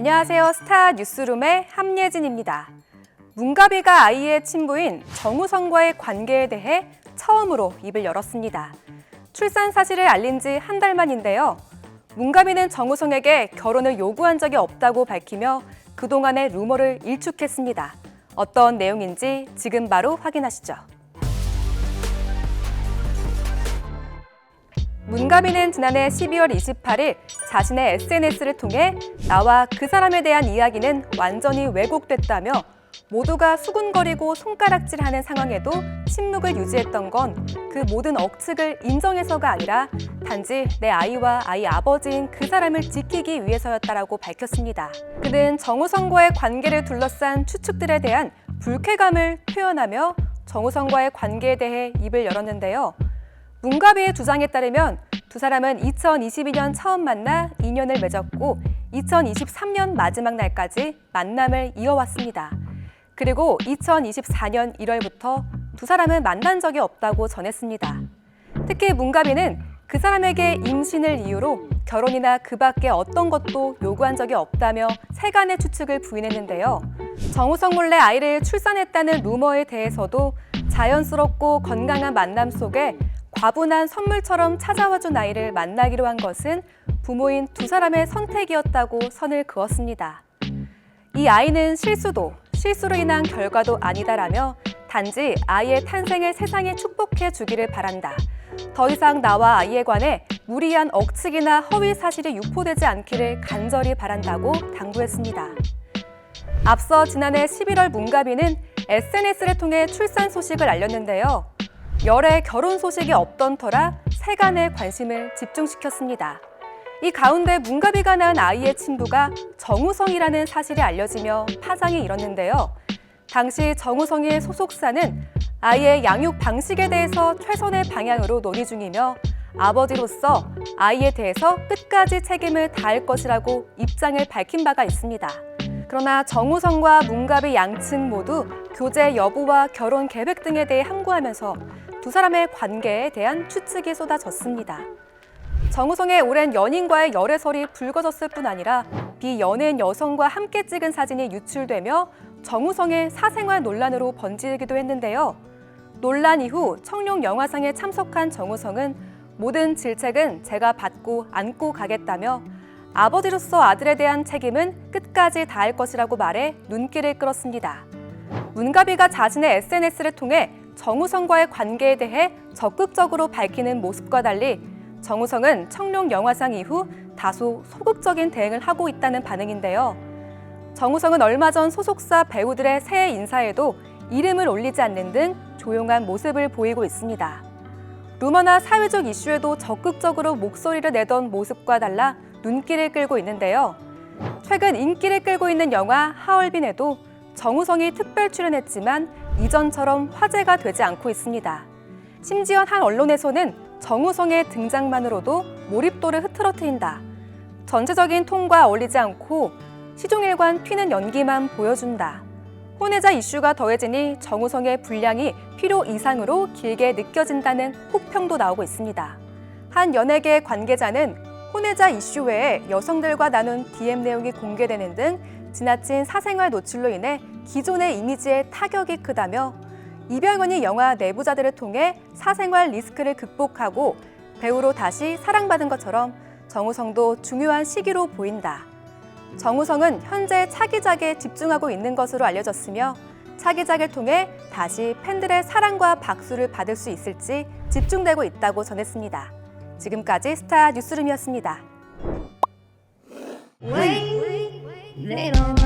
안녕하세요. 스타 뉴스룸의 함예진입니다. 문가비가 아이의 친부인 정우성과의 관계에 대해 처음으로 입을 열었습니다. 출산 사실을 알린 지 한 달 만인데요. 문가비는 정우성에게 결혼을 요구한 적이 없다고 밝히며 그동안의 루머를 일축했습니다. 어떤 내용인지 지금 바로 확인하시죠. 문가비는 지난해 12월 28일 자신의 SNS를 통해 나와 그 사람에 대한 이야기는 완전히 왜곡됐다며 모두가 수군거리고 손가락질하는 상황에도 침묵을 유지했던 건 그 모든 억측을 인정해서가 아니라 단지 내 아이와 아이 아버지인 그 사람을 지키기 위해서였다라고 밝혔습니다. 그는 정우성과의 관계를 둘러싼 추측들에 대한 불쾌감을 표현하며 정우성과의 관계에 대해 입을 열었는데요. 문가비의 주장에 따르면 두 사람은 2022년 처음 만나 인연을 맺었고 2023년 마지막 날까지 만남을 이어왔습니다. 그리고 2024년 1월부터 두 사람은 만난 적이 없다고 전했습니다. 특히 문가비는 그 사람에게 임신을 이유로 결혼이나 그 밖에 어떤 것도 요구한 적이 없다며 세간의 추측을 부인했는데요. 정우성 몰래 아이를 출산했다는 루머에 대해서도 자연스럽고 건강한 만남 속에 과분한 선물처럼 찾아와준 아이를 만나기로 한 것은 부모인 두 사람의 선택이었다고 선을 그었습니다. 이 아이는 실수로 인한 결과도 아니다라며 단지 아이의 탄생을 세상에 축복해 주기를 바란다. 더 이상 나와 아이에 관해 무리한 억측이나 허위 사실이 유포되지 않기를 간절히 바란다고 당부했습니다. 앞서 지난해 11월 문가비는 SNS를 통해 출산 소식을 알렸는데요. 열애 결혼 소식이 없던 터라 세간의 관심을 집중시켰습니다. 이 가운데 문가비가 낳은 아이의 친부가 정우성이라는 사실이 알려지며 파장이 일었는데요. 당시 정우성의 소속사는 아이의 양육 방식에 대해서 최선의 방향으로 논의 중이며 아버지로서 아이에 대해서 끝까지 책임을 다할 것이라고 입장을 밝힌 바가 있습니다. 그러나 정우성과 문가비 양측 모두 교제 여부와 결혼 계획 등에 대해 함구하면서 두 사람의 관계에 대한 추측이 쏟아졌습니다. 정우성의 오랜 연인과의 열애설이 불거졌을 뿐 아니라 비연예인 여성과 함께 찍은 사진이 유출되며 정우성의 사생활 논란으로 번지기도 했는데요. 논란 이후 청룡 영화상에 참석한 정우성은 모든 질책은 제가 받고 안고 가겠다며 아버지로서 아들에 대한 책임은 끝까지 다할 것이라고 말해 눈길을 끌었습니다. 문가비가 자신의 SNS를 통해 정우성과의 관계에 대해 적극적으로 밝히는 모습과 달리 정우성은 청룡 영화상 이후 다소 소극적인 대응을 하고 있다는 반응인데요. 정우성은 얼마 전 소속사 배우들의 새해 인사에도 이름을 올리지 않는 등 조용한 모습을 보이고 있습니다. 루머나 사회적 이슈에도 적극적으로 목소리를 내던 모습과 달라 눈길을 끌고 있는데요. 최근 인기를 끌고 있는 영화 하얼빈에도 정우성이 특별 출연했지만 이전처럼 화제가 되지 않고 있습니다. 심지어 한 언론에서는 정우성의 등장만으로도 몰입도를 흐트러뜨린다. 전체적인 톤과 어울리지 않고 시종일관 튀는 연기만 보여준다. 혼외자 이슈가 더해지니 정우성의 분량이 필요 이상으로 길게 느껴진다는 혹평도 나오고 있습니다. 한 연예계 관계자는 혼외자 이슈 외에 여성들과 나눈 DM 내용이 공개되는 등 지나친 사생활 노출로 인해 기존의 이미지에 타격이 크다며 이병헌이 영화 내부자들을 통해 사생활 리스크를 극복하고 배우로 다시 사랑받은 것처럼 정우성도 중요한 시기로 보인다. 정우성은 현재 차기작에 집중하고 있는 것으로 알려졌으며 차기작을 통해 다시 팬들의 사랑과 박수를 받을 수 있을지 집중되고 있다고 전했습니다. 지금까지 스타 뉴스룸이었습니다. Wait, they don't